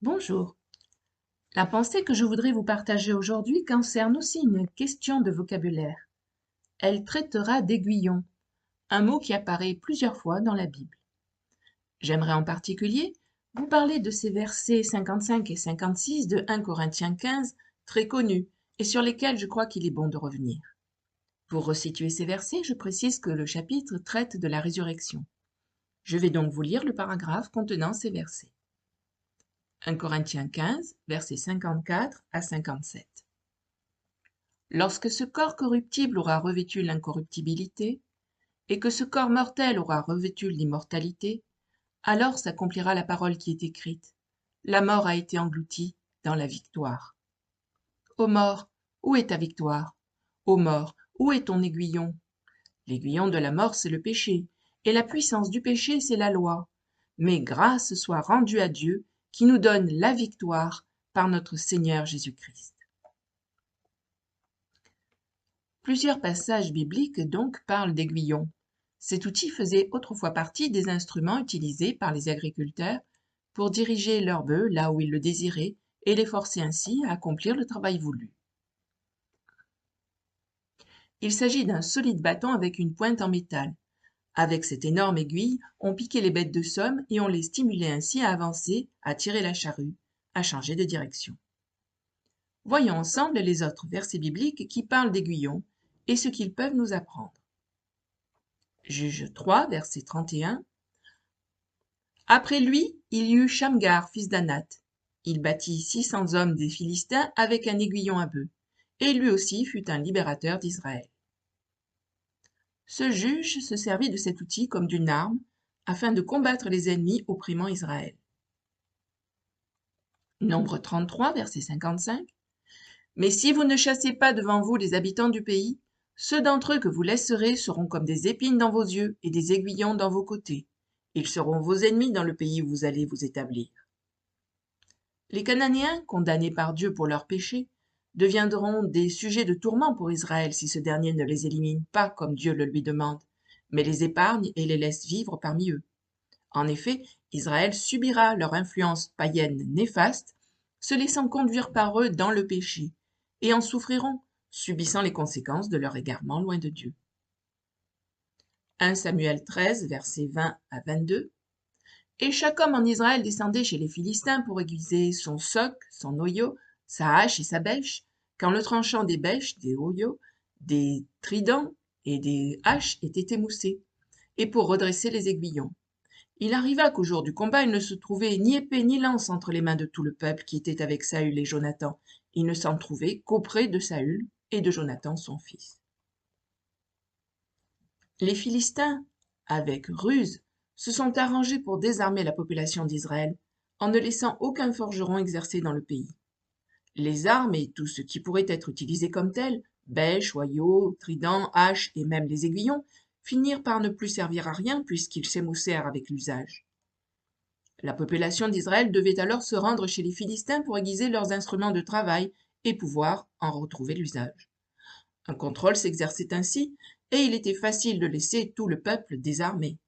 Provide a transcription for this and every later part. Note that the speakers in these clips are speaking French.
Bonjour. La pensée que je voudrais vous partager aujourd'hui concerne aussi une question de vocabulaire. Elle traitera d'aiguillon, un mot qui apparaît plusieurs fois dans la Bible. J'aimerais en particulier vous parler de ces versets 55 et 56 de 1 Corinthiens 15, très connus, et sur lesquels je crois qu'il est bon de revenir. Pour resituer ces versets, je précise que le chapitre traite de la résurrection. Je vais donc vous lire le paragraphe contenant ces versets. 1 Corinthiens 15, versets 54 à 57. Lorsque ce corps corruptible aura revêtu l'incorruptibilité, et que ce corps mortel aura revêtu l'immortalité, alors s'accomplira la parole qui est écrite. La mort a été engloutie dans la victoire. Ô mort, où est ta victoire? Ô mort, où est ton aiguillon? L'aiguillon de la mort, c'est le péché, et la puissance du péché, c'est la loi. Mais grâce soit rendue à Dieu, qui nous donne la victoire par notre Seigneur Jésus-Christ. Plusieurs passages bibliques donc parlent d'aiguillon. Cet outil faisait autrefois partie des instruments utilisés par les agriculteurs pour diriger leurs bœufs là où ils le désiraient et les forcer ainsi à accomplir le travail voulu. Il s'agit d'un solide bâton avec une pointe en métal. Avec cette énorme aiguille, on piquait les bêtes de somme et on les stimulait ainsi à avancer, à tirer la charrue, à changer de direction. Voyons ensemble les autres versets bibliques qui parlent d'aiguillon et ce qu'ils peuvent nous apprendre. Juge 3, verset 31. Après lui, il y eut Shamgar, fils d'Anath. Il battit 600 hommes des Philistins avec un aiguillon à bœuf, et lui aussi fut un libérateur d'Israël. Ce juge se servit de cet outil comme d'une arme, afin de combattre les ennemis opprimant Israël. Nombre 33, verset 55. Mais si vous ne chassez pas devant vous les habitants du pays, ceux d'entre eux que vous laisserez seront comme des épines dans vos yeux et des aiguillons dans vos côtés. Ils seront vos ennemis dans le pays où vous allez vous établir. Les Cananéens, condamnés par Dieu pour leurs péchés, deviendront des sujets de tourment pour Israël si ce dernier ne les élimine pas comme Dieu le lui demande, mais les épargne et les laisse vivre parmi eux. En effet, Israël subira leur influence païenne néfaste, se laissant conduire par eux dans le péché, et en souffriront, subissant les conséquences de leur égarement loin de Dieu. 1 Samuel 13, versets 20 à 22. Et chaque homme en Israël descendait chez les Philistins pour aiguiser son soc, son oyo, sa hache et sa bêche, quand le tranchant des bêches, des oyos, des tridents et des haches était émoussé, et pour redresser les aiguillons. Il arriva qu'au jour du combat, il ne se trouvait ni épée ni lance entre les mains de tout le peuple qui était avec Saül et Jonathan. Il ne s'en trouvait qu'auprès de Saül et de Jonathan son fils. Les Philistins, avec ruse, se sont arrangés pour désarmer la population d'Israël, en ne laissant aucun forgeron exercer dans le pays. Les armes et tout ce qui pourrait être utilisé comme tel, bêches, oyaux, tridents, haches et même les aiguillons, finirent par ne plus servir à rien puisqu'ils s'émoussèrent avec l'usage. La population d'Israël devait alors se rendre chez les Philistins pour aiguiser leurs instruments de travail et pouvoir en retrouver l'usage. Un contrôle s'exerçait ainsi, et il était facile de laisser tout le peuple désarmé.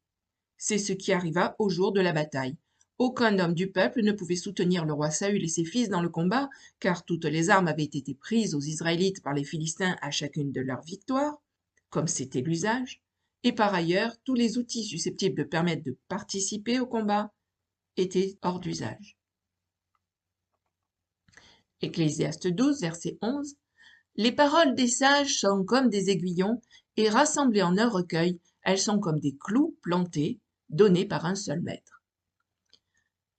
C'est ce qui arriva au jour de la bataille. Aucun homme du peuple ne pouvait soutenir le roi Saül et ses fils dans le combat, car toutes les armes avaient été prises aux Israélites par les Philistins à chacune de leurs victoires, comme c'était l'usage, et par ailleurs, tous les outils susceptibles de permettre de participer au combat étaient hors d'usage. Ecclésiaste 12, verset 11. Les paroles des sages sont comme des aiguillons, et rassemblées en un recueil, elles sont comme des clous plantés, donnés par un seul maître.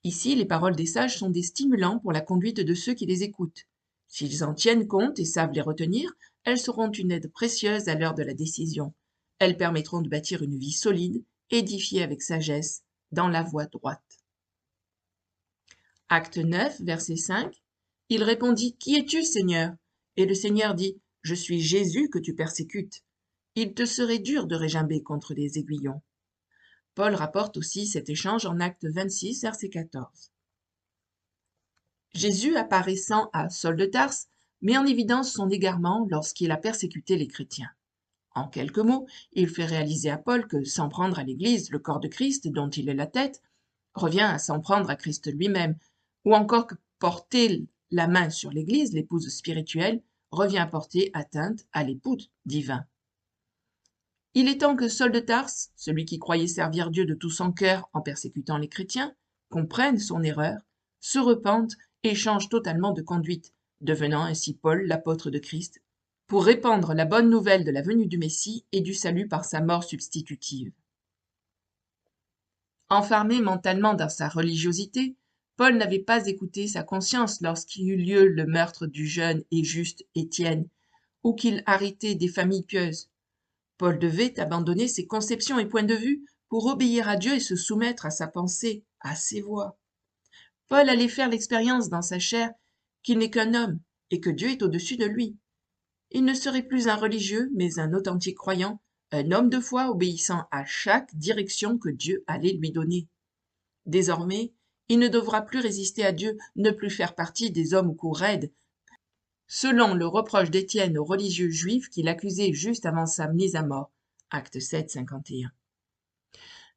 Ici, les paroles des sages sont des stimulants pour la conduite de ceux qui les écoutent. S'ils en tiennent compte et savent les retenir, elles seront une aide précieuse à l'heure de la décision. Elles permettront de bâtir une vie solide, édifiée avec sagesse, dans la voie droite. Acte 9, verset 5. Il répondit, « Qui es-tu, Seigneur ?» Et le Seigneur dit, « Je suis Jésus que tu persécutes. Il te serait dur de régimber contre les aiguillons. » Paul rapporte aussi cet échange en Acte 26, verset 14. Jésus, apparaissant à Saul de Tarse, met en évidence son égarement lorsqu'il a persécuté les chrétiens. En quelques mots, il fait réaliser à Paul que s'en prendre à l'Église, le corps de Christ dont il est la tête, revient à s'en prendre à Christ lui-même, ou encore que porter la main sur l'Église, l'épouse spirituelle, revient à porter atteinte à l'époux divin. Il est temps que Saul de Tarse, celui qui croyait servir Dieu de tout son cœur en persécutant les chrétiens, comprenne son erreur, se repente et change totalement de conduite, devenant ainsi Paul, l'apôtre de Christ, pour répandre la bonne nouvelle de la venue du Messie et du salut par sa mort substitutive. Enfermé mentalement dans sa religiosité, Paul n'avait pas écouté sa conscience lorsqu'il eut lieu le meurtre du jeune et juste Étienne, ou qu'il arrêtait des familles pieuses. Paul devait abandonner ses conceptions et points de vue pour obéir à Dieu et se soumettre à sa pensée, à ses voies. Paul allait faire l'expérience dans sa chair qu'il n'est qu'un homme et que Dieu est au-dessus de lui. Il ne serait plus un religieux, mais un authentique croyant, un homme de foi obéissant à chaque direction que Dieu allait lui donner. Désormais, il ne devra plus résister à Dieu, ne plus faire partie des hommes au cou raide, selon le reproche d'Étienne aux religieux juifs qui l'accusaient juste avant sa mise à mort. Acte 7, 51.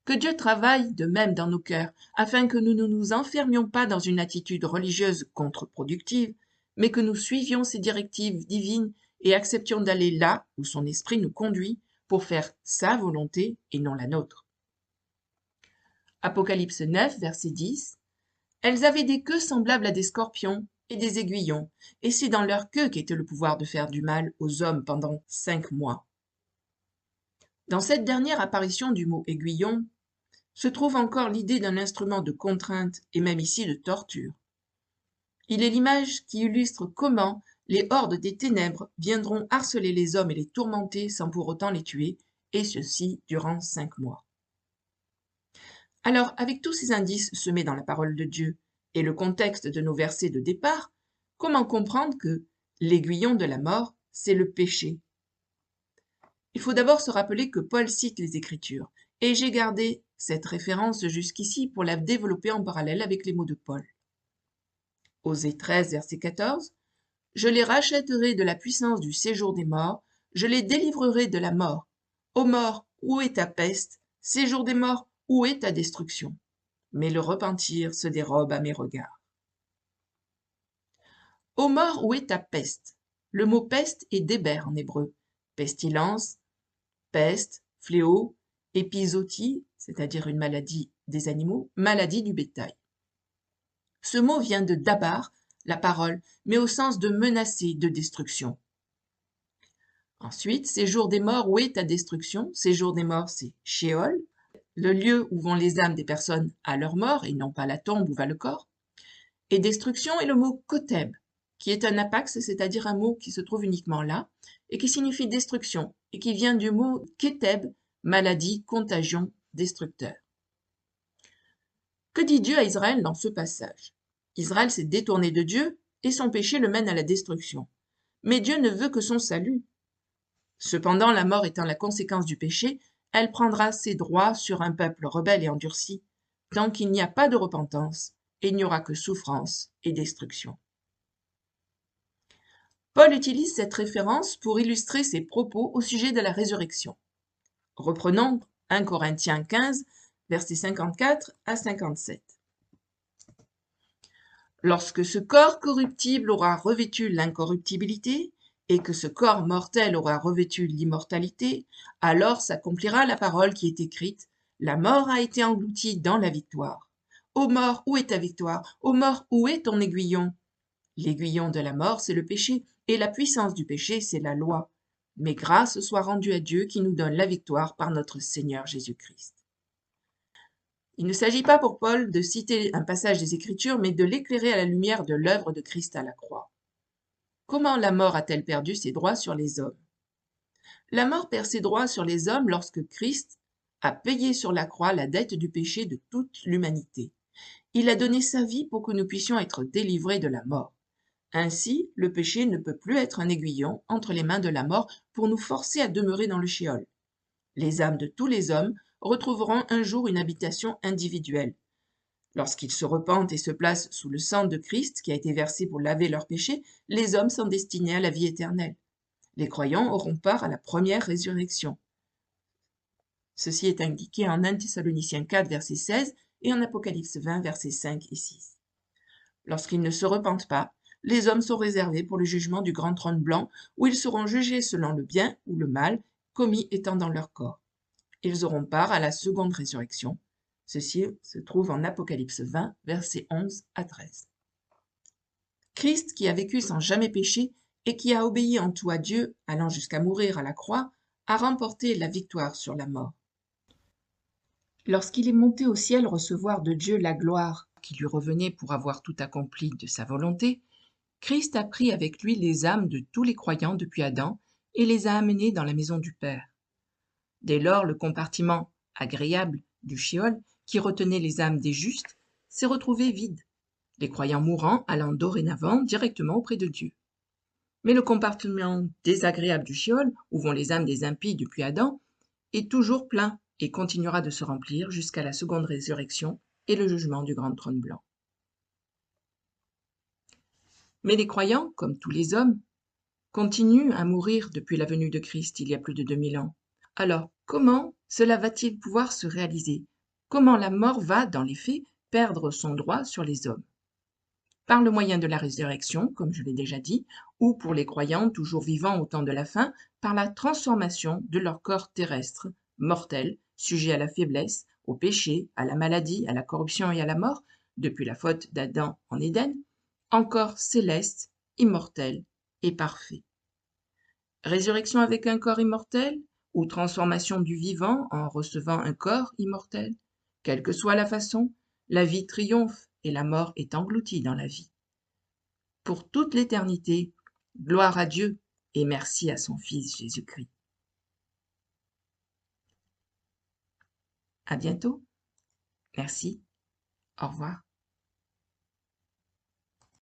Que Dieu travaille de même dans nos cœurs, afin que nous ne nous enfermions pas dans une attitude religieuse contre-productive, mais que nous suivions ses directives divines et acceptions d'aller là où son esprit nous conduit pour faire sa volonté et non la nôtre. Apocalypse 9, verset 10. Elles avaient des queues semblables à des scorpions et des aiguillons, et c'est dans leur queue qu'était le pouvoir de faire du mal aux hommes pendant 5 mois. Dans cette dernière apparition du mot aiguillon se trouve encore l'idée d'un instrument de contrainte et même ici de torture. Il est l'image qui illustre comment les hordes des ténèbres viendront harceler les hommes et les tourmenter sans pour autant les tuer, et ceci durant 5 mois. Alors, avec tous ces indices semés dans la parole de Dieu et le contexte de nos versets de départ, comment comprendre que l'aiguillon de la mort, c'est le péché? Il faut d'abord se rappeler que Paul cite les Écritures, et j'ai gardé cette référence jusqu'ici pour la développer en parallèle avec les mots de Paul. Osée 13, verset 14, « Je les rachèterai de la puissance du séjour des morts, je les délivrerai de la mort. Ô mort, où est ta peste? Séjour des morts, où est ta destruction? Mais le repentir se dérobe à mes regards. » Ô mort, où est ta peste? Le mot peste est déber en hébreu. Pestilence, peste, fléau, épizootie, c'est-à-dire une maladie des animaux, maladie du bétail. Ce mot vient de dabar, la parole, mais au sens de menacer, de destruction. Ensuite, séjour des morts, où est ta destruction? Séjour des morts, c'est Sheol, le lieu où vont les âmes des personnes à leur mort et non pas la tombe où va le corps. Et destruction est le mot koteb, qui est un apax, c'est-à-dire un mot qui se trouve uniquement là, et qui signifie destruction, et qui vient du mot keteb, maladie, contagion, destructeur. Que dit Dieu à Israël dans ce passage? Israël s'est détourné de Dieu et son péché le mène à la destruction. Mais Dieu ne veut que son salut. Cependant, la mort étant la conséquence du péché, elle prendra ses droits sur un peuple rebelle et endurci. Tant qu'il n'y a pas de repentance, il n'y aura que souffrance et destruction. Paul utilise cette référence pour illustrer ses propos au sujet de la résurrection. Reprenons 1 Corinthiens 15, versets 54 à 57. Lorsque ce corps corruptible aura revêtu l'incorruptibilité, et que ce corps mortel aura revêtu l'immortalité, alors s'accomplira la parole qui est écrite, la mort a été engloutie dans la victoire. Ô mort, où est ta victoire? Ô mort, où est ton aiguillon? L'aiguillon de la mort, c'est le péché, et la puissance du péché, c'est la loi. Mais grâce soit rendue à Dieu qui nous donne la victoire par notre Seigneur Jésus-Christ. Il ne s'agit pas pour Paul de citer un passage des Écritures, mais de l'éclairer à la lumière de l'œuvre de Christ à la croix. Comment la mort a-t-elle perdu ses droits sur les hommes? La mort perd ses droits sur les hommes lorsque Christ a payé sur la croix la dette du péché de toute l'humanité. Il a donné sa vie pour que nous puissions être délivrés de la mort. Ainsi, le péché ne peut plus être un aiguillon entre les mains de la mort pour nous forcer à demeurer dans le shéol. Les âmes de tous les hommes retrouveront un jour une habitation individuelle. Lorsqu'ils se repentent et se placent sous le sang de Christ qui a été versé pour laver leurs péchés, les hommes sont destinés à la vie éternelle. Les croyants auront part à la première résurrection. Ceci est indiqué en 1 Thessaloniciens 4, verset 16 et en Apocalypse 20, versets 5 et 6. Lorsqu'ils ne se repentent pas, les hommes sont réservés pour le jugement du grand trône blanc, où ils seront jugés selon le bien ou le mal commis étant dans leur corps. Ils auront part à la seconde résurrection. Ceci se trouve en Apocalypse 20, versets 11 à 13. Christ, qui a vécu sans jamais pécher et qui a obéi en tout à Dieu, allant jusqu'à mourir à la croix, a remporté la victoire sur la mort. Lorsqu'il est monté au ciel recevoir de Dieu la gloire qui lui revenait pour avoir tout accompli de sa volonté, Christ a pris avec lui les âmes de tous les croyants depuis Adam et les a amenés dans la maison du Père. Dès lors, le compartiment agréable du Sheol, qui retenait les âmes des justes, s'est retrouvé vide, les croyants mourants allant dorénavant directement auprès de Dieu. Mais le compartiment désagréable du Sheol, où vont les âmes des impies depuis Adam, est toujours plein et continuera de se remplir jusqu'à la seconde résurrection et le jugement du grand trône blanc. Mais les croyants, comme tous les hommes, continuent à mourir depuis la venue de Christ il y a plus de 2000 ans. Alors, comment cela va-t-il pouvoir se réaliser? Comment la mort va, dans les faits, perdre son droit sur les hommes? Par le moyen de la résurrection, comme je l'ai déjà dit, ou pour les croyants toujours vivants au temps de la fin, par la transformation de leur corps terrestre, mortel, sujet à la faiblesse, au péché, à la maladie, à la corruption et à la mort, depuis la faute d'Adam en Éden, en corps céleste, immortel et parfait. Résurrection avec un corps immortel ou transformation du vivant en recevant un corps immortel? Quelle que soit la façon, la vie triomphe et la mort est engloutie dans la vie. Pour toute l'éternité, gloire à Dieu et merci à son Fils Jésus-Christ. À bientôt. Merci. Au revoir.